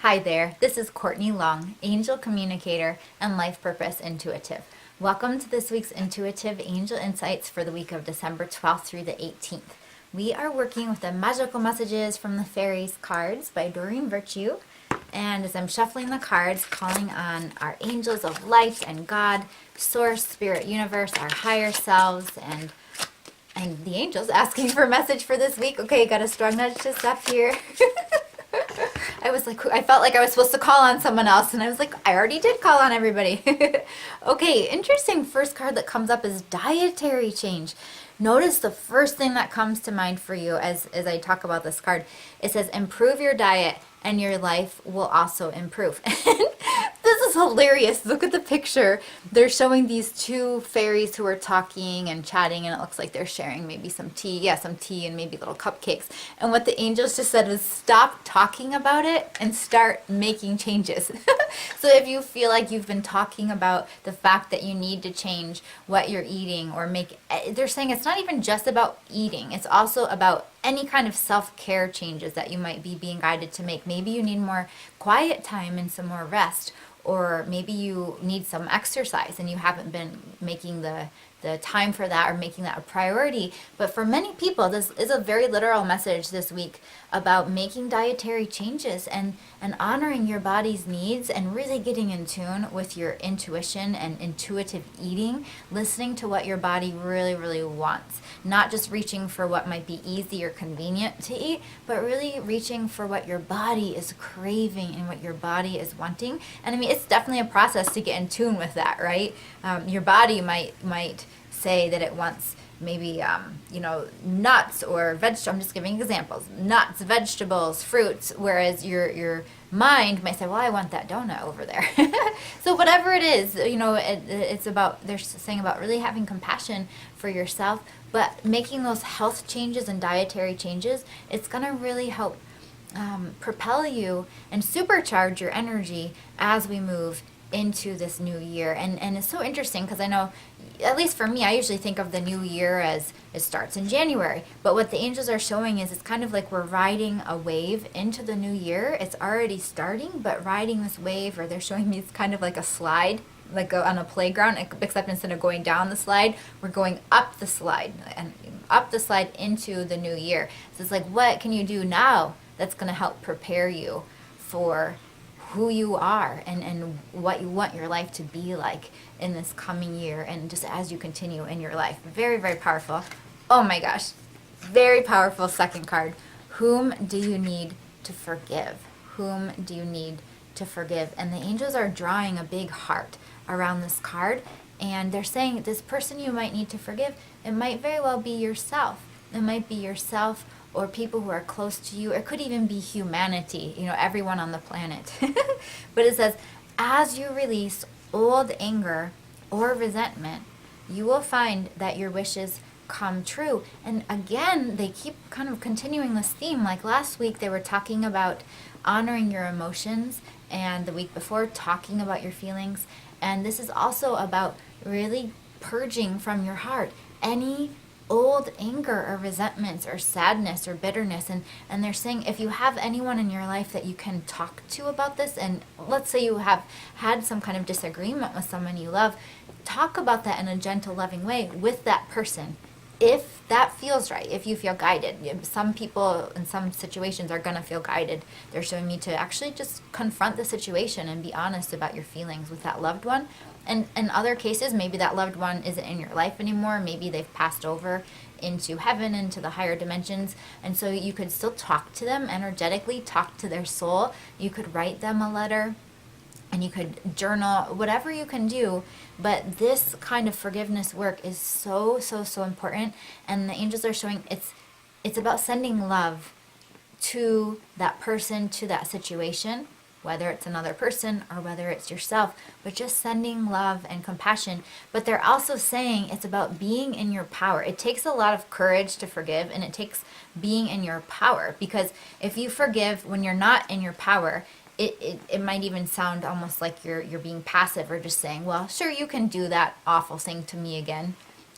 Hi there, this is Courtney Long, Angel Communicator and Life Purpose Intuitive. Welcome to this week's Intuitive Angel Insights for the week of December 12th through the 18th. We are working with the Magical Messages from the Fairies cards by Doreen Virtue. And as I'm shuffling the cards, calling on our angels of light and God, Source, Spirit, Universe, our higher selves, and the angels asking for a message for this week. Okay, got a strong nudge to step here. I felt like I was supposed to call on someone else, and I was like, I already did call on everybody. Okay, interesting. First card that comes up is dietary change. Notice the first thing that comes to mind for you as I talk about this card. It says, improve your diet and your life will also improve. This is hilarious. Look at the picture. They're showing these two fairies who are talking and chatting, and it looks like they're sharing maybe some tea. Yeah, some tea and maybe little cupcakes. And what the angels just said was stop talking about it and start making changes. So if you feel like you've been talking about the fact that you need to change what you're eating or they're saying it's not even just about eating. It's also about any kind of self-care changes that you might be being guided to make. Maybe you need more quiet time and some more rest, or maybe you need some exercise and you haven't been making the time for that or making that a priority. But for many people, this is a very literal message this week about making dietary changes and honoring your body's needs and really getting in tune with your intuition and intuitive eating, listening to what your body really, really wants. Not just reaching for what might be easy or convenient to eat, but really reaching for what your body is craving and what your body is wanting. And I mean, it's definitely a process to get in tune with that, right? Your body might say that it wants maybe nuts or vegetables. I'm just giving examples: nuts, vegetables, fruits. Whereas your mind might say, "Well, I want that donut over there." So whatever it is, it's about, they're saying about really having compassion for yourself, but making those health changes and dietary changes. It's gonna really help propel you and supercharge your energy as we move into this new year. And it's so interesting because I know, at least for me, I usually think of the new year as it starts in January. But what the angels are showing is it's kind of like we're riding a wave into the new year. It's already starting, but riding this wave, or they're showing me it's kind of like a slide, like on a playground, except instead of going down the slide, we're going up the slide and up the slide into the new year. So it's like, what can you do now that's going to help prepare you for who you are and what you want your life to be like in this coming year, and just as you continue in your life. Very, very powerful. Oh my gosh. Very powerful second card. Whom do you need to forgive? Whom do you need to forgive? And the angels are drawing a big heart around this card, and they're saying this person you might need to forgive, it might very well be yourself. It might be yourself or people who are close to you. It could even be humanity, everyone on the planet. But it says, as you release old anger or resentment, you will find that your wishes come true. And again, they keep kind of continuing this theme. Like last week, they were talking about honoring your emotions, and the week before, talking about your feelings. And this is also about really purging from your heart any old anger or resentments or sadness or bitterness. And they're saying if you have anyone in your life that you can talk to about this, and let's say you have had some kind of disagreement with someone you love, talk about that in a gentle, loving way with that person. If that feels right, if you feel guided. Some people in some situations are going to feel guided. They're showing me to actually just confront the situation and be honest about your feelings with that loved one. And in other cases, maybe that loved one isn't in your life anymore. Maybe they've passed over into heaven, into the higher dimensions. And so you could still talk to them energetically, talk to their soul. You could write them a letter, and you could journal, whatever you can do. But this kind of forgiveness work is so, so, so important. And the angels are showing it's about sending love to that person, to that situation, whether it's another person or whether it's yourself, but just sending love and compassion. But they're also saying it's about being in your power. It takes a lot of courage to forgive, and it takes being in your power, because if you forgive when you're not in your power, it might even sound almost like you're being passive or just saying, well, sure, you can do that awful thing to me again.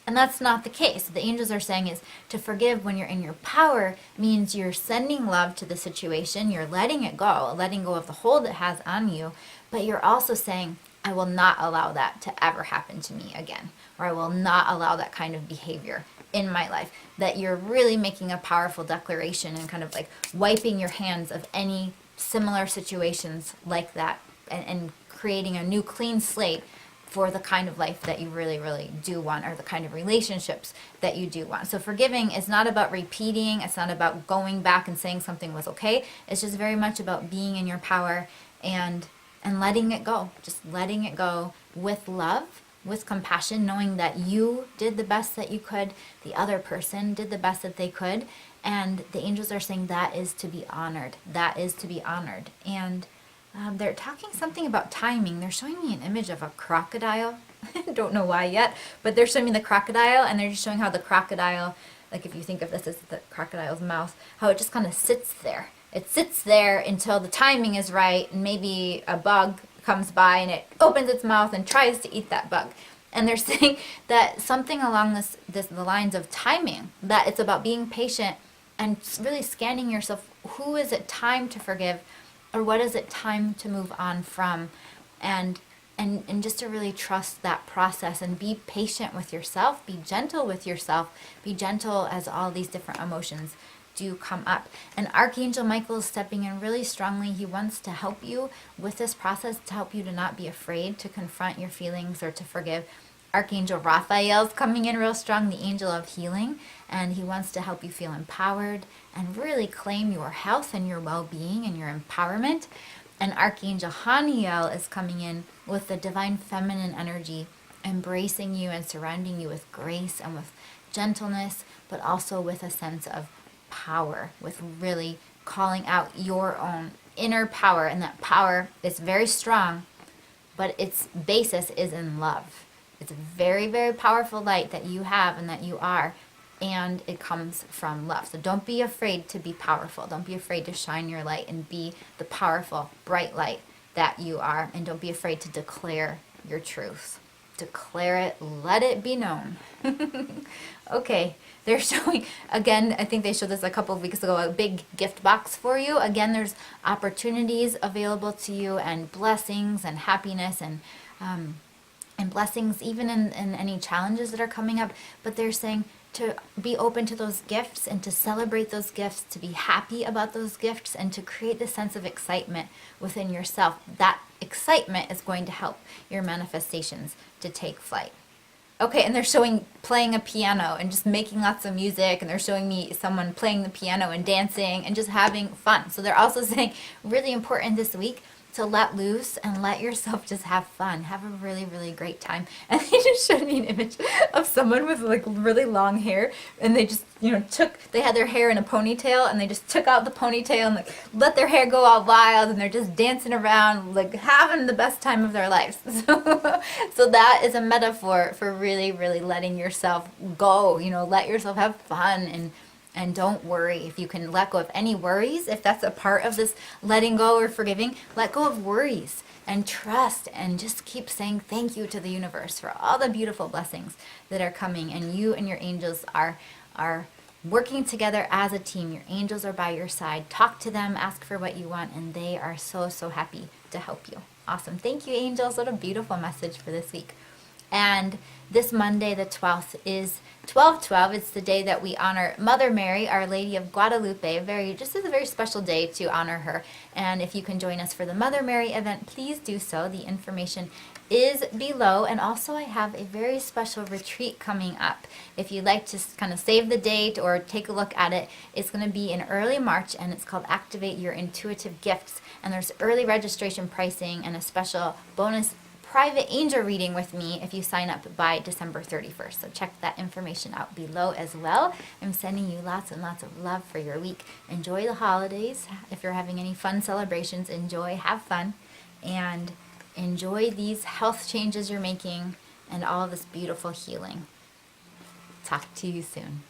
And that's not the case. The angels are saying is to forgive when you're in your power means you're sending love to the situation, you're letting it go, letting go of the hold it has on you, but you're also saying, I will not allow that to ever happen to me again, or I will not allow that kind of behavior in my life. That you're really making a powerful declaration and kind of like wiping your hands of any similar situations like that, and creating a new clean slate for the kind of life that you really, really do want, or the kind of relationships that you do want. So forgiving is not about repeating. It's not about going back and saying something was okay. It's just very much about being in your power and letting it go. Just letting it go with love, with compassion, knowing that you did the best that you could, the other person did the best that they could, and the angels are saying that is to be honored. That is to be honored. And they're talking something about timing. They're showing me an image of a crocodile. I don't know why yet, but they're showing me the crocodile, and they're just showing how the crocodile, like if you think of this as the crocodile's mouth, how it just kind of sits there. It sits there until the timing is right, and maybe a bug comes by and it opens its mouth and tries to eat that bug. And they're saying that something along the lines of timing, that it's about being patient and really scanning yourself. Who is it time to forgive? Or what is it time to move on from? And just to really trust that process and be patient with yourself, be gentle with yourself, be gentle as all these different emotions do come up. And Archangel Michael is stepping in really strongly. He wants to help you with this process, to help you to not be afraid to confront your feelings or to forgive. Archangel Raphael is coming in real strong, the angel of healing, and he wants to help you feel empowered and really claim your health and your well-being and your empowerment. And Archangel Haniel is coming in with the divine feminine energy, embracing you and surrounding you with grace and with gentleness, but also with a sense of power, with really calling out your own inner power. And that power is very strong, but its basis is in love. It's a very, very powerful light that you have and that you are, and it comes from love. So don't be afraid to be powerful. Don't be afraid to shine your light and be the powerful, bright light that you are. And don't be afraid to declare your truth. Declare it. Let it be known. Okay. They're showing, again, I think they showed this a couple of weeks ago, a big gift box for you. Again, there's opportunities available to you, and blessings and happiness, and blessings even in any challenges that are coming up. But they're saying to be open to those gifts and to celebrate those gifts, to be happy about those gifts, and to create this sense of excitement within yourself. That excitement is going to help your manifestations to take flight. Okay, and they're showing playing a piano and just making lots of music, and they're showing me someone playing the piano and dancing and just having fun. So they're also saying really important this week to let loose and let yourself just have fun. Have a really, really great time. And they just showed me an image of someone with like really long hair, and they just, they had their hair in a ponytail, and they just took out the ponytail and like let their hair go all wild, and they're just dancing around, like having the best time of their lives. So that is a metaphor for really, really letting yourself go, let yourself have fun, and don't worry. If you can let go of any worries, if that's a part of this letting go or forgiving, let go of worries and trust, and just keep saying thank you to the universe for all the beautiful blessings that are coming. And you and your angels are working together as a team. Your angels are by your side. Talk to them, ask for what you want, and they are so, so happy to help you. Awesome. Thank you, angels. What a beautiful message for this week. And this Monday, the 12th, is 12/12. It's the day that we honor Mother Mary, Our Lady of Guadalupe. Just is a very special day to honor her. And if you can join us for the Mother Mary event, please do so. The information is below. And also, I have a very special retreat coming up. If you'd like to kind of save the date or take a look at it, it's going to be in early March, and it's called Activate Your Intuitive Gifts. And there's early registration pricing and a special bonus private angel reading with me if you sign up by December 31st. So check that information out below as well. I'm sending you lots and lots of love for your week. Enjoy the holidays. If you're having any fun celebrations, enjoy, have fun, and enjoy these health changes you're making and all of this beautiful healing. Talk to you soon.